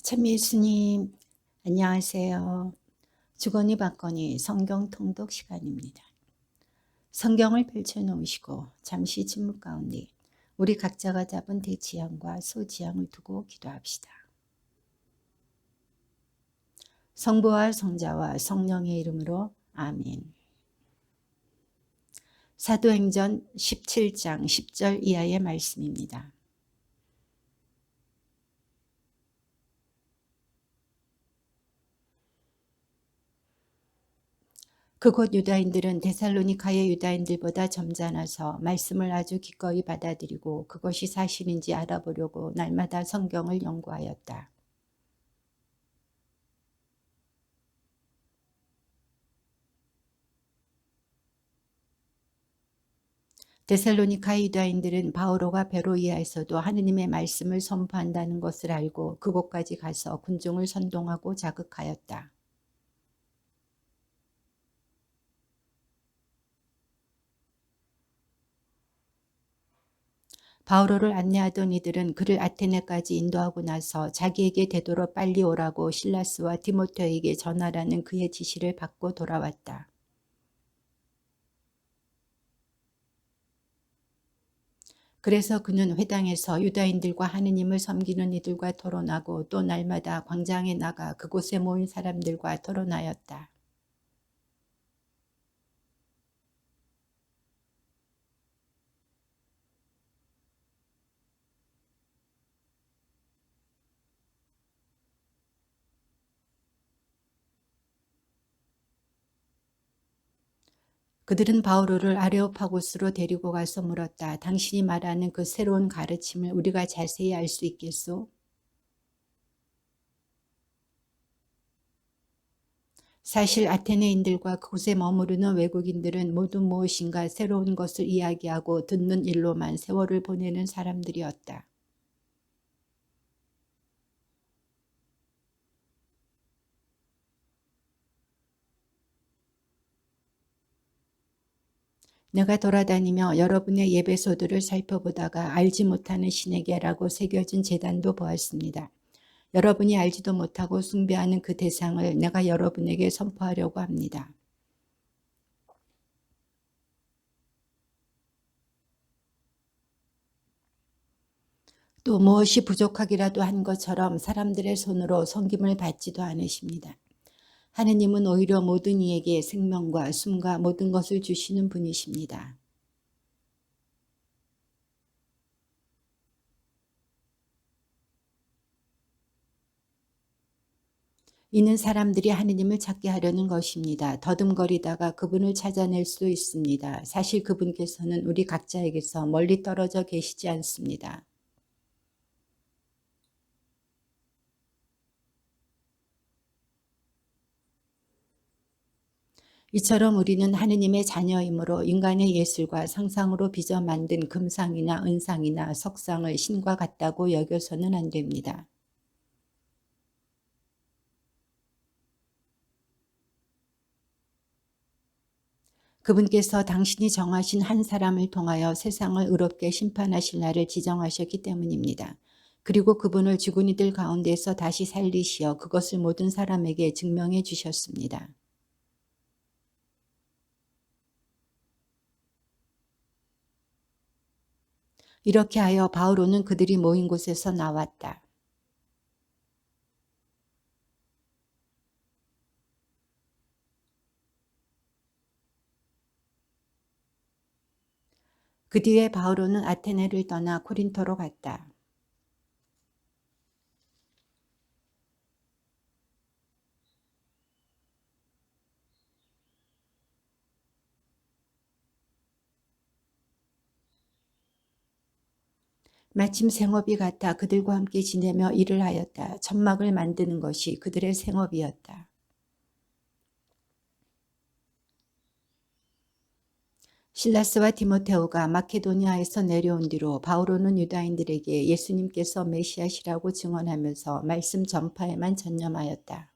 참 예수님, 안녕하세요. 주거니 받거니 성경 통독 시간입니다. 성경을 펼쳐놓으시고 잠시 침묵 가운데 우리 각자가 잡은 대지향과 소지향을 두고 기도합시다. 성부와 성자와 성령의 이름으로 아멘. 사도행전 17장 10절 이하의 말씀입니다. 그곳 유다인들은 데살로니가의 유다인들보다 점잖아서 말씀을 아주 기꺼이 받아들이고 그것이 사실인지 알아보려고 날마다 성경을 연구하였다. 데살로니가의 유다인들은 바오로가 베로이아에서도 하느님의 말씀을 선포한다는 것을 알고 그곳까지 가서 군중을 선동하고 자극하였다. 바오로를 안내하던 이들은 그를 아테네까지 인도하고 나서 자기에게 되도록 빨리 오라고 실라스와 디모데에게 전하라는 그의 지시를 받고 돌아왔다. 그래서 그는 회당에서 유다인들과 하느님을 섬기는 이들과 토론하고 또 날마다 광장에 나가 그곳에 모인 사람들과 토론하였다. 그들은 바오로를 아레오파고스로 데리고 가서 물었다. 당신이 말하는 그 새로운 가르침을 우리가 자세히 알 수 있겠소? 사실 아테네인들과 그곳에 머무르는 외국인들은 모두 무엇인가 새로운 것을 이야기하고 듣는 일로만 세월을 보내는 사람들이었다. 내가 돌아다니며 여러분의 예배소들을 살펴보다가 알지 못하는 신에게라고 새겨진 제단도 보았습니다. 여러분이 알지도 못하고 숭배하는 그 대상을 내가 여러분에게 선포하려고 합니다. 또 무엇이 부족하기라도 한 것처럼 사람들의 손으로 섬김을 받지도 않으십니다. 하느님은 오히려 모든 이에게 생명과 숨과 모든 것을 주시는 분이십니다. 이는 사람들이 하느님을 찾게 하려는 것입니다. 더듬거리다가 그분을 찾아낼 수 있습니다. 사실 그분께서는 우리 각자에게서 멀리 떨어져 계시지 않습니다. 이처럼 우리는 하느님의 자녀이므로 인간의 예술과 상상으로 빚어 만든 금상이나 은상이나 석상을 신과 같다고 여겨서는 안 됩니다. 그분께서 당신이 정하신 한 사람을 통하여 세상을 의롭게 심판하실 날을 지정하셨기 때문입니다. 그리고 그분을 죽은 이들 가운데서 다시 살리시어 그것을 모든 사람에게 증명해 주셨습니다. 이렇게 하여 바오로는 그들이 모인 곳에서 나왔다. 그 뒤에 바오로는 아테네를 떠나 코린토로 갔다. 마침 생업이 같아 그들과 함께 지내며 일을 하였다. 천막을 만드는 것이 그들의 생업이었다. 실라스와 디모테오가 마케도니아에서 내려온 뒤로 바오로는 유다인들에게 예수님께서 메시아시라고 증언하면서 말씀 전파에만 전념하였다.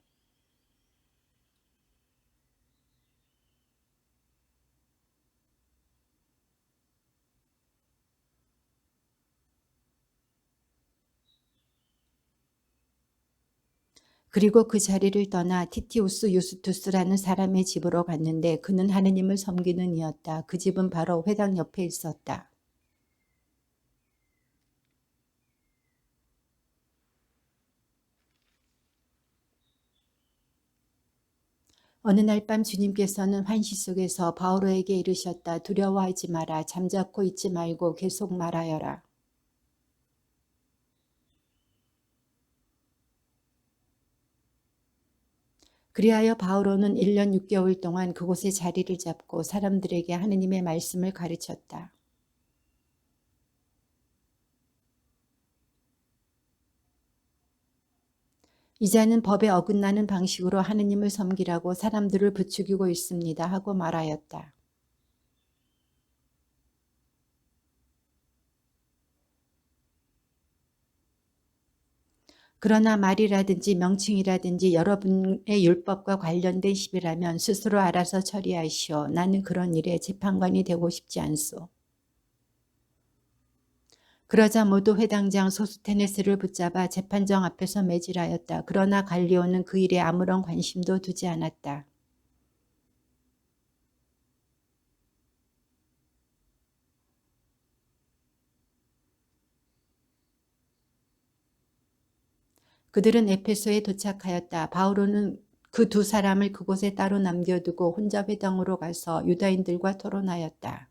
그리고 그 자리를 떠나 티티우스 유스투스라는 사람의 집으로 갔는데 그는 하느님을 섬기는 이였다. 그 집은 바로 회당 옆에 있었다. 어느 날 밤 주님께서는 환시 속에서 바오로에게 이르셨다. 두려워하지 마라. 잠자코 있지 말고 계속 말하여라. 그리하여 바오로는 1년 6개월 동안 그곳에 자리를 잡고 사람들에게 하느님의 말씀을 가르쳤다. 이자는 법에 어긋나는 방식으로 하느님을 섬기라고 사람들을 부추기고 있습니다 하고 말하였다. 그러나 말이라든지 명칭이라든지 여러분의 율법과 관련된 시비라면 스스로 알아서 처리하시오. 나는 그런 일에 재판관이 되고 싶지 않소. 그러자 모두 회당장 소스테네스를 붙잡아 재판정 앞에서 매질하였다. 그러나 갈리오는 그 일에 아무런 관심도 두지 않았다. 그들은 에페소에 도착하였다. 바오로는 그 두 사람을 그곳에 따로 남겨두고 혼자 회당으로 가서 유다인들과 토론하였다.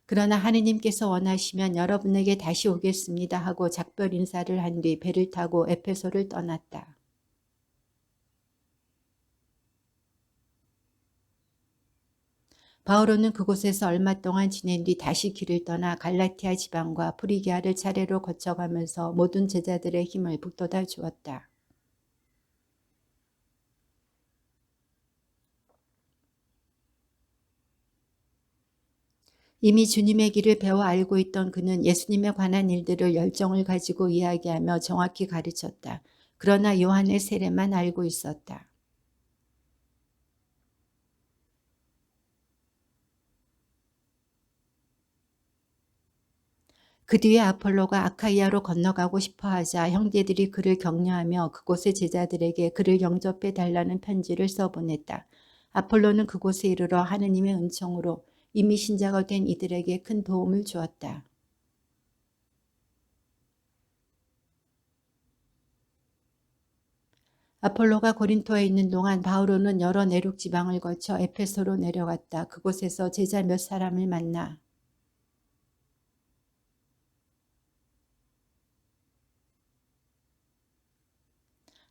그러나 하느님께서 원하시면 여러분에게 다시 오겠습니다 하고 작별 인사를 한 뒤 배를 타고 에페소를 떠났다. 바오로는 그곳에서 얼마 동안 지낸 뒤 다시 길을 떠나 갈라티아 지방과 프리기아를 차례로 거쳐가면서 모든 제자들의 힘을 북돋아 주었다. 이미 주님의 길을 배워 알고 있던 그는 예수님에 관한 일들을 열정을 가지고 이야기하며 정확히 가르쳤다. 그러나 요한의 세례만 알고 있었다. 그 뒤에 아폴로가 아카이아로 건너가고 싶어 하자 형제들이 그를 격려하며 그곳의 제자들에게 그를 영접해 달라는 편지를 써보냈다. 아폴로는 그곳에 이르러 하느님의 은총으로 이미 신자가 된 이들에게 큰 도움을 주었다. 아폴로가 고린토에 있는 동안 바오로는 여러 내륙 지방을 거쳐 에페소로 내려갔다. 그곳에서 제자 몇 사람을 만나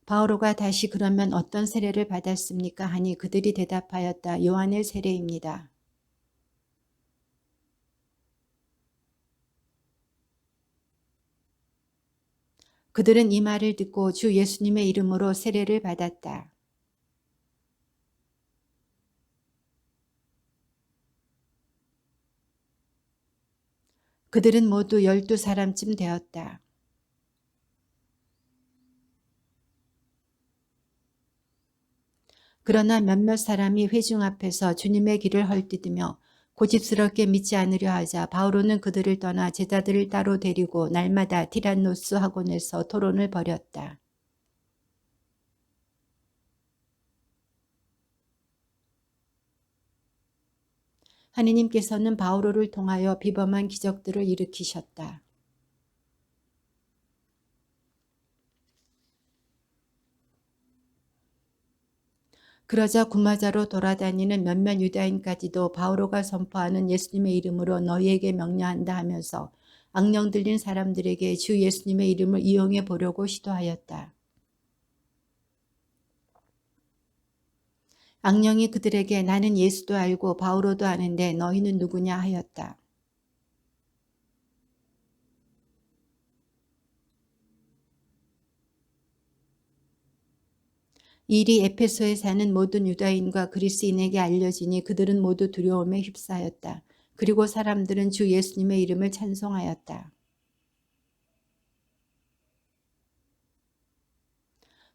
바오로가 다시 그러면 어떤 세례를 받았습니까? 하니 그들이 대답하였다. 요한의 세례입니다. 그들은 이 말을 듣고 주 예수님의 이름으로 세례를 받았다. 그들은 모두 12사람쯤 되었다. 그러나 몇몇 사람이 회중 앞에서 주님의 길을 헐뜯으며 고집스럽게 믿지 않으려 하자 바오로는 그들을 떠나 제자들을 따로 데리고 날마다 티란노스 학원에서 토론을 벌였다. 하느님께서는 바오로를 통하여 비범한 기적들을 일으키셨다. 그러자 구마자로 돌아다니는 몇몇 유다인까지도 바오로가 선포하는 예수님의 이름으로 너희에게 명령한다 하면서 악령 들린 사람들에게 주 예수님의 이름을 이용해 보려고 시도하였다. 악령이 그들에게 나는 예수도 알고 바오로도 아는데 너희는 누구냐 하였다. 이 일이 에페소에 사는 모든 유다인과 그리스인에게 알려지니 그들은 모두 두려움에 휩싸였다. 그리고 사람들은 주 예수님의 이름을 찬송하였다.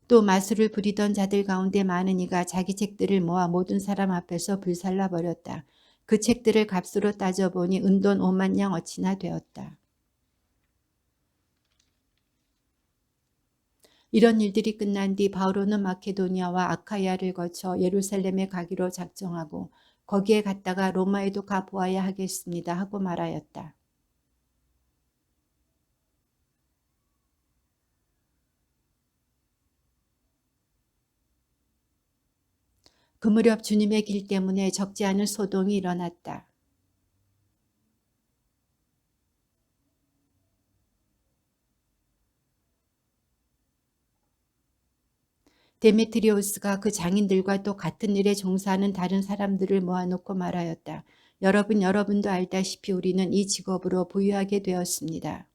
또 마술을 부리던 자들 가운데 많은 이가 자기 책들을 모아 모든 사람 앞에서 불살라 버렸다. 그 책들을 값으로 따져보니 은돈 5만 냥 어치나 되었다. 이런 일들이 끝난 뒤 바오로는 마케도니아와 아카이아를 거쳐 예루살렘에 가기로 작정하고 거기에 갔다가 로마에도 가보아야 하겠습니다 하고 말하였다. 그 무렵 주님의 길 때문에 적지 않은 소동이 일어났다. 데메트리오스가 그 장인들과 또 같은 일에 종사하는 다른 사람들을 모아놓고 말하였다. 여러분도 알다시피 우리는 이 직업으로 부유하게 되었습니다.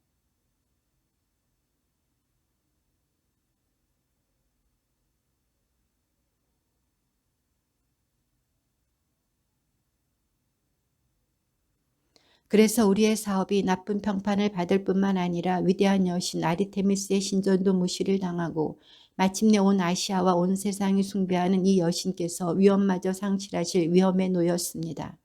그래서 우리의 사업이 나쁜 평판을 받을 뿐만 아니라 위대한 여신 아리테미스의 신전도 무시를 당하고 마침내 온 아시아와 온 세상이 숭배하는 이 여신께서 위엄마저 상실하실 위험에 놓였습니다.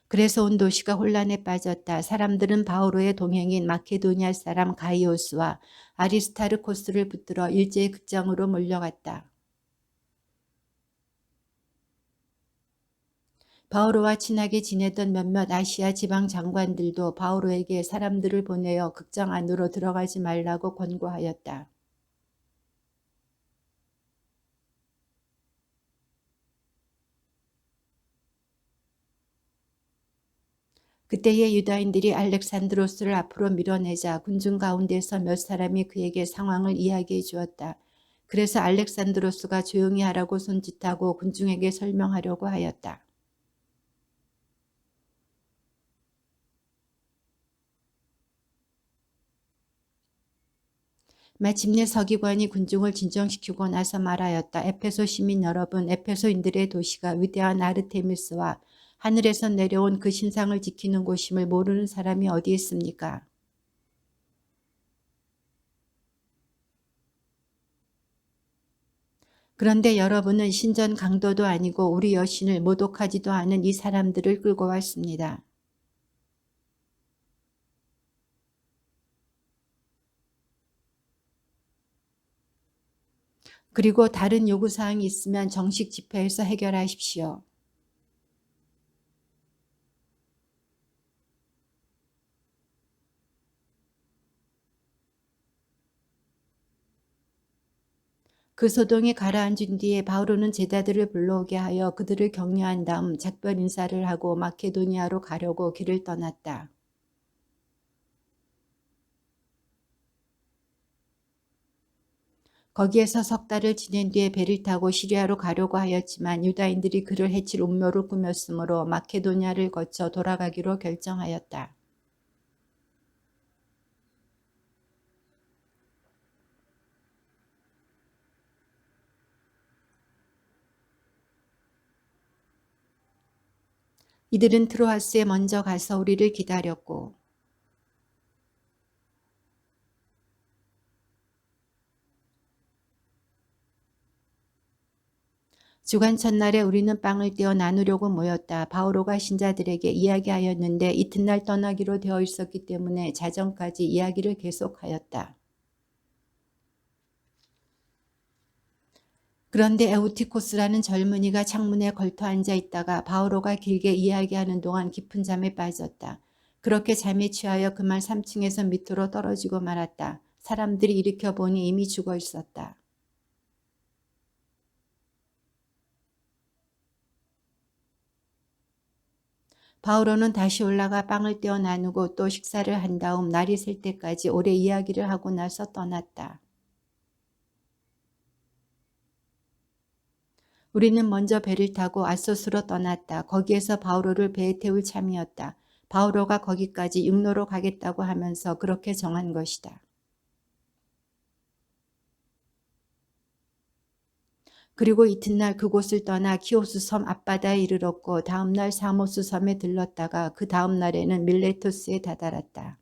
그래서 온 도시가 혼란에 빠졌다. 사람들은 바오로의 동행인 마케도니아 사람 가이오스와 아리스타르코스를 붙들어 일제의 극장으로 몰려갔다. 바오로와 친하게 지내던 몇몇 아시아 지방 장관들도 바오로에게 사람들을 보내어 극장 안으로 들어가지 말라고 권고하였다. 그때의 유다인들이 알렉산드로스를 앞으로 밀어내자 군중 가운데서 몇 사람이 그에게 상황을 이야기해 주었다. 그래서 알렉산드로스가 조용히 하라고 손짓하고 군중에게 설명하려고 하였다. 마침내 서기관이 군중을 진정시키고 나서 말하였다. 에페소 시민 여러분, 에페소인들의 도시가 위대한 아르테미스와 하늘에서 내려온 그 신상을 지키는 곳임을 모르는 사람이 어디 있습니까? 그런데 여러분은 신전 강도도 아니고 우리 여신을 모독하지도 않은 이 사람들을 끌고 왔습니다. 그리고 다른 요구사항이 있으면 정식 집회에서 해결하십시오. 그 소동이 가라앉은 뒤에 바오로는 제자들을 불러오게 하여 그들을 격려한 다음 작별 인사를 하고 마케도니아로 가려고 길을 떠났다. 거기에서 석 달을 지낸 뒤에 배를 타고 시리아로 가려고 하였지만 유다인들이 그를 해칠 음모를 꾸몄으므로 마케도니아를 거쳐 돌아가기로 결정하였다. 이들은 트로아스에 먼저 가서 우리를 기다렸고 주간 첫날에 우리는 빵을 떼어 나누려고 모였다. 바오로가 신자들에게 이야기하였는데 이튿날 떠나기로 되어 있었기 때문에 자정까지 이야기를 계속하였다. 그런데 에우티코스라는 젊은이가 창문에 걸터 앉아 있다가 바오로가 길게 이야기하는 동안 깊은 잠에 빠졌다. 그렇게 잠에 취하여 그만 3층에서 밑으로 떨어지고 말았다. 사람들이 일으켜 보니 이미 죽어 있었다. 바오로는 다시 올라가 빵을 떼어 나누고 또 식사를 한 다음 날이 셀 때까지 오래 이야기를 하고 나서 떠났다. 우리는 먼저 배를 타고 아소스로 떠났다. 거기에서 바오로를 배에 태울 참이었다. 바오로가 거기까지 육로로 가겠다고 하면서 그렇게 정한 것이다. 그리고 이튿날 그곳을 떠나 키오스 섬 앞바다에 이르렀고 다음날 사모스 섬에 들렀다가 그 다음날에는 밀레토스에 다다랐다.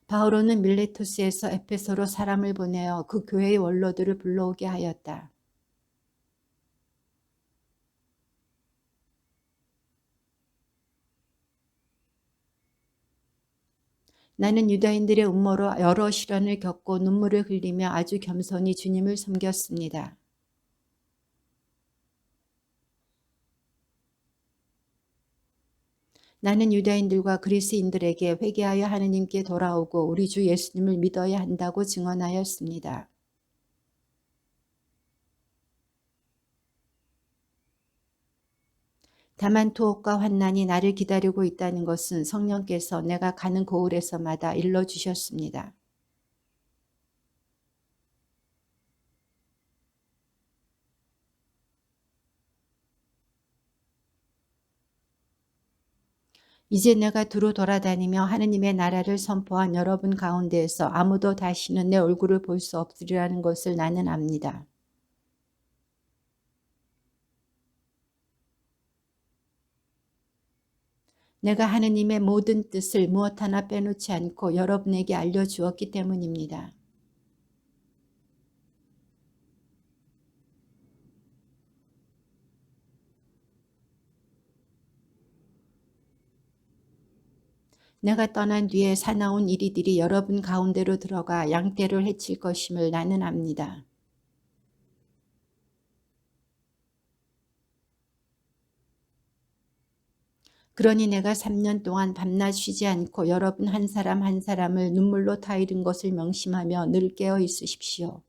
바오로는 밀레토스에서 에페소로 사람을 보내어 그 교회의 원로들을 불러오게 하였다. 나는 유다인들의 음모로 여러 시련을 겪고 눈물을 흘리며 아주 겸손히 주님을 섬겼습니다. 나는 유다인들과 그리스인들에게 회개하여 하느님께 돌아오고 우리 주 예수님을 믿어야 한다고 증언하였습니다. 다만 투옥과 환난이 나를 기다리고 있다는 것은 성령께서 내가 가는 고을에서마다 일러주셨습니다. 이제 내가 두루 돌아다니며 하느님의 나라를 선포한 여러분 가운데에서 아무도 다시는 내 얼굴을 볼 수 없으리라는 것을 나는 압니다. 내가 하느님의 모든 뜻을 무엇 하나 빼놓지 않고 여러분에게 알려주었기 때문입니다. 내가 떠난 뒤에 사나운 이리들이 여러분 가운데로 들어가 양떼를 해칠 것임을 나는 압니다. 그러니 내가 3년 동안 밤낮 쉬지 않고 여러분 한 사람 한 사람을 눈물로 타이른 것을 명심하며 늘 깨어 있으십시오.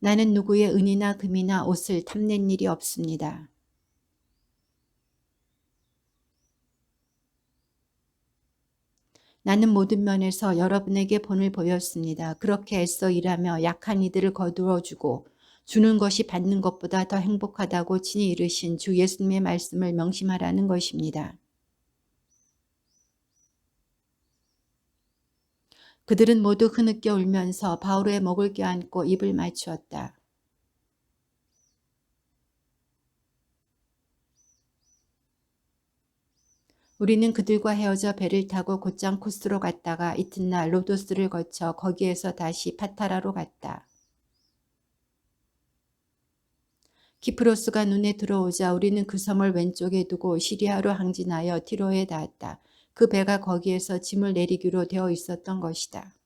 나는 누구의 은이나 금이나 옷을 탐낸 일이 없습니다. 나는 모든 면에서 여러분에게 본을 보였습니다. 그렇게 애써 일하며 약한 이들을 거두어주고 주는 것이 받는 것보다 더 행복하다고 친히 이르신 주 예수님의 말씀을 명심하라는 것입니다. 그들은 모두 흐느껴 울면서 바울의 목을 껴안고 입을 맞추었다. 우리는 그들과 헤어져 배를 타고 곧장 코스로 갔다가 이튿날 로도스를 거쳐 거기에서 다시 파타라로 갔다. 키프로스가 눈에 들어오자 우리는 그 섬을 왼쪽에 두고 시리아로 항진하여 티로에 닿았다. 그 배가 거기에서 짐을 내리기로 되어 있었던 것이다.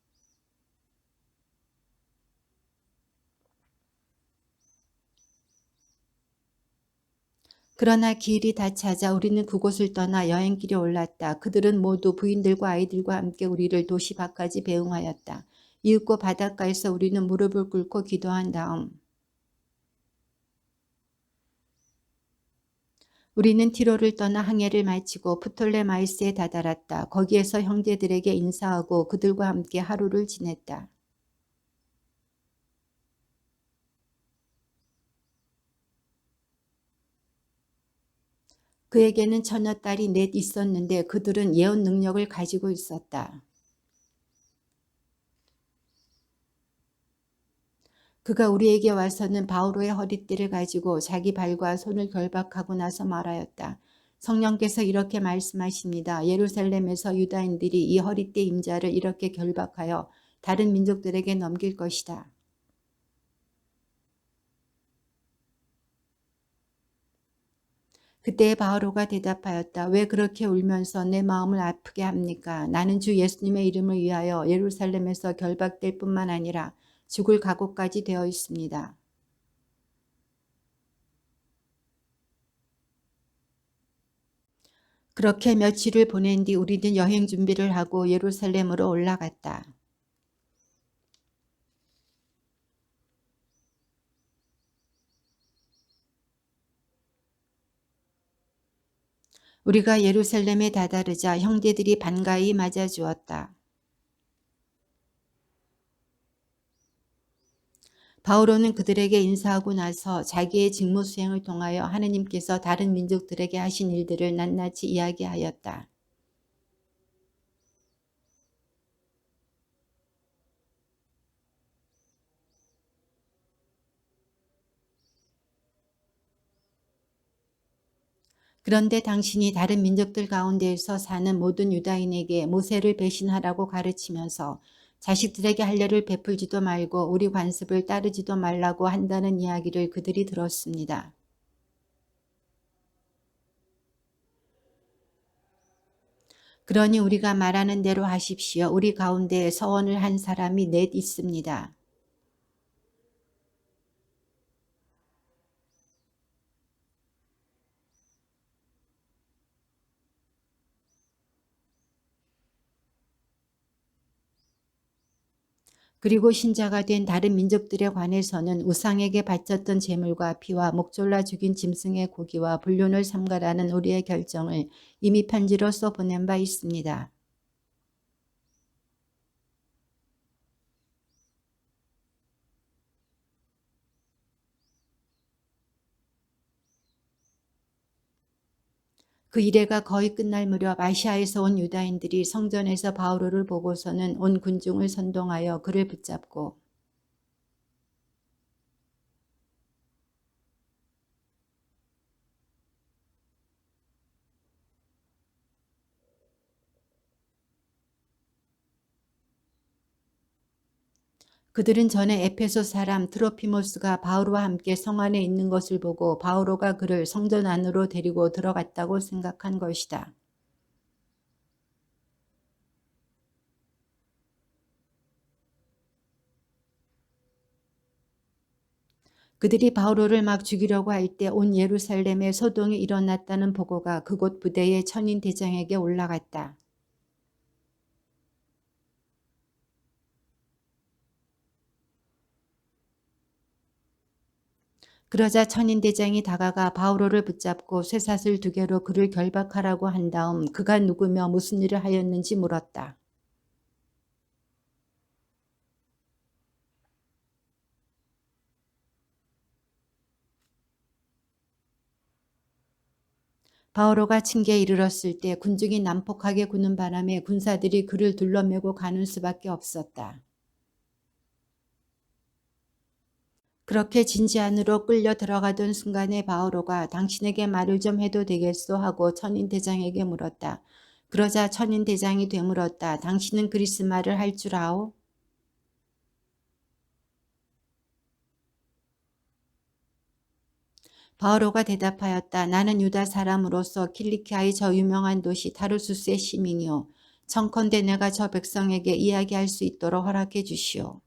그러나 기일이 다 차자 우리는 그곳을 떠나 여행길에 올랐다. 그들은 모두 부인들과 아이들과 함께 우리를 도시 밖까지 배웅하였다. 이윽고 바닷가에서 우리는 무릎을 꿇고 기도한 다음 우리는 티로를 떠나 항해를 마치고 프톨레마이스에 다다랐다. 거기에서 형제들에게 인사하고 그들과 함께 하루를 지냈다. 그에게는 처녀딸이 넷 있었는데 그들은 예언 능력을 가지고 있었다. 그가 우리에게 와서는 바오로의 허리띠를 가지고 자기 발과 손을 결박하고 나서 말하였다. 성령께서 이렇게 말씀하십니다. 예루살렘에서 유다인들이 이 허리띠 임자를 이렇게 결박하여 다른 민족들에게 넘길 것이다. 그때 바오로가 대답하였다. 왜 그렇게 울면서 내 마음을 아프게 합니까? 나는 주 예수님의 이름을 위하여 예루살렘에서 결박될 뿐만 아니라 죽을 각오까지 되어 있습니다. 그렇게 며칠을 보낸 뒤 우리는 여행 준비를 하고 예루살렘으로 올라갔다. 우리가 예루살렘에 다다르자 형제들이 반가이 맞아주었다. 바오로는 그들에게 인사하고 나서 자기의 직무 수행을 통하여 하느님께서 다른 민족들에게 하신 일들을 낱낱이 이야기하였다. 그런데 당신이 다른 민족들 가운데에서 사는 모든 유다인에게 모세를 배신하라고 가르치면서 자식들에게 할례를 베풀지도 말고 우리 관습을 따르지도 말라고 한다는 이야기를 그들이 들었습니다. 그러니 우리가 말하는 대로 하십시오. 우리 가운데 서원을 한 사람이 넷 있습니다. 그리고 신자가 된 다른 민족들에 관해서는 우상에게 바쳤던 제물과 피와 목졸라 죽인 짐승의 고기와 불륜을 삼가라는 우리의 결정을 이미 편지로 써 보낸 바 있습니다. 그 이래가 거의 끝날 무렵 아시아에서 온 유다인들이 성전에서 바오로를 보고서는 온 군중을 선동하여 그를 붙잡고 그들은 전에 에페소 사람 트로피모스가 바오로와 함께 성 안에 있는 것을 보고 바오로가 그를 성전 안으로 데리고 들어갔다고 생각한 것이다. 그들이 바오로를 막 죽이려고 할 때 온 예루살렘에 소동이 일어났다는 보고가 그곳 부대의 천인 대장에게 올라갔다. 그러자 천인대장이 다가가 바오로를 붙잡고 쇠사슬 2개로 그를 결박하라고 한 다음 그가 누구며 무슨 일을 하였는지 물었다. 바오로가 층계에 이르렀을 때 군중이 난폭하게 구는 바람에 군사들이 그를 둘러매고 가는 수밖에 없었다. 그렇게 진지 안으로 끌려 들어가던 순간에 바오로가 당신에게 말을 좀 해도 되겠소 하고 천인대장에게 물었다. 그러자 천인대장이 되물었다. 당신은 그리스 말을 할 줄 아오? 바오로가 대답하였다. 나는 유다 사람으로서 킬리키아의 저 유명한 도시 타르수스의 시민이요. 청컨대 내가 저 백성에게 이야기할 수 있도록 허락해 주시오.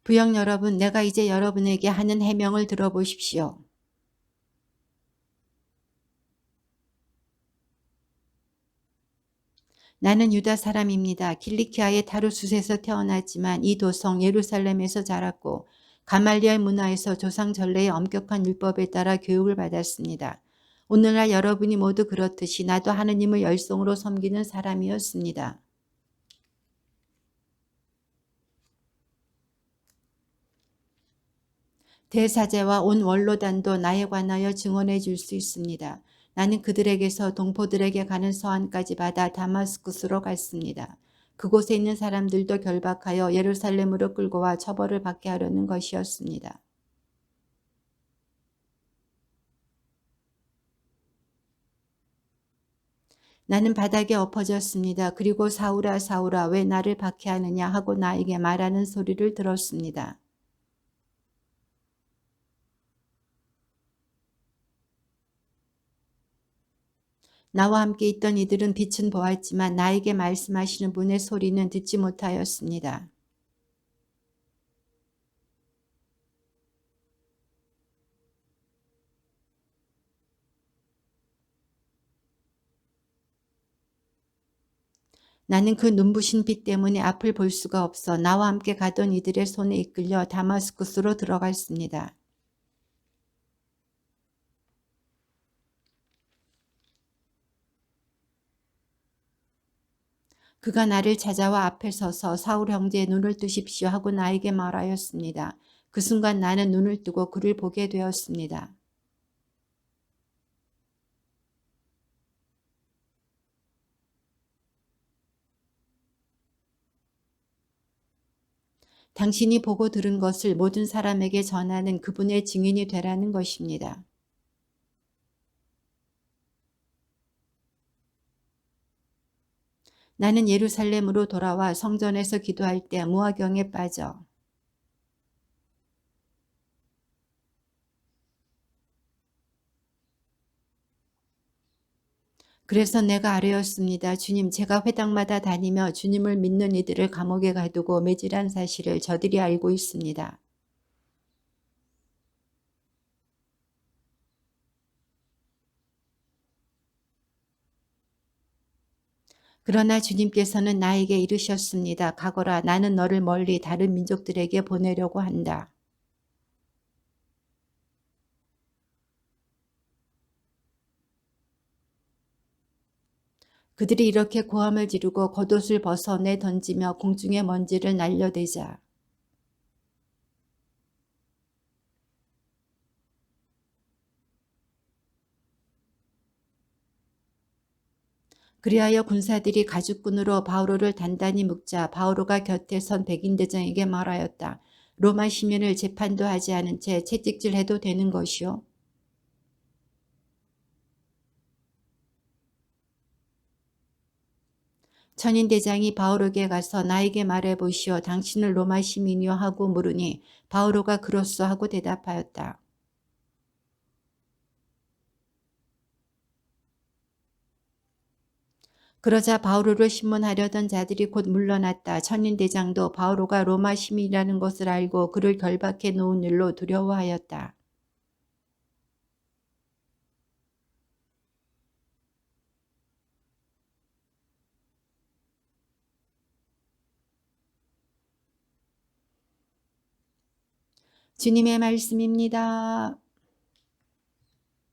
부영 여러분, 내가 이제 여러분에게 하는 해명을 들어보십시오. 나는 유다 사람입니다. 킬리키아의 타르수스에서 태어났지만 이 도성 예루살렘에서 자랐고 가말리엘 문화에서 조상 전례의 엄격한 율법에 따라 교육을 받았습니다. 오늘날 여러분이 모두 그렇듯이 나도 하느님을 열성으로 섬기는 사람이었습니다. 대사제와 온 원로단도 나에 관하여 증언해 줄 수 있습니다. 나는 그들에게서 동포들에게 가는 서한까지 받아 다마스쿠스로 갔습니다. 그곳에 있는 사람들도 결박하여 예루살렘으로 끌고 와 처벌을 받게 하려는 것이었습니다. 나는 바닥에 엎어졌습니다. 그리고 사울아 사울아 왜 나를 박해하느냐 하고 나에게 말하는 소리를 들었습니다. 나와 함께 있던 이들은 빛은 보았지만 나에게 말씀하시는 분의 소리는 듣지 못하였습니다. 나는 그 눈부신 빛 때문에 앞을 볼 수가 없어 나와 함께 가던 이들의 손에 이끌려 다마스쿠스로 들어갔습니다. 그가 나를 찾아와 앞에 서서 사울 형제의 눈을 뜨십시오 하고 나에게 말하였습니다. 그 순간 나는 눈을 뜨고 그를 보게 되었습니다. 당신이 보고 들은 것을 모든 사람에게 전하는 그분의 증인이 되라는 것입니다. 나는 예루살렘으로 돌아와 성전에서 기도할 때 무화경에 빠져 그래서 내가 아뢰었습니다. 주님, 제가 회당마다 다니며 주님을 믿는 이들을 감옥에 가두고 매질한 사실을 저들이 알고 있습니다. 그러나 주님께서는 나에게 이르셨습니다. 가거라, 나는 너를 멀리 다른 민족들에게 보내려고 한다. 그들이 이렇게 고함을 지르고 겉옷을 벗어 내던지며 공중의 먼지를 날려대자 그리하여 군사들이 가죽끈으로 바오로를 단단히 묶자 바오로가 곁에 선 백인대장에게 말하였다. 로마 시민을 재판도 하지 않은 채 채찍질해도 되는 것이요. 천인대장이 바오로에게 가서 나에게 말해보시오. 당신은 로마 시민이요 하고 물으니 바오로가 그렇소 하고 대답하였다. 그러자 바오로를 신문하려던 자들이 곧 물러났다. 천인대장도 바오로가 로마 시민이라는 것을 알고 그를 결박해 놓은 일로 두려워하였다. 주님의 말씀입니다.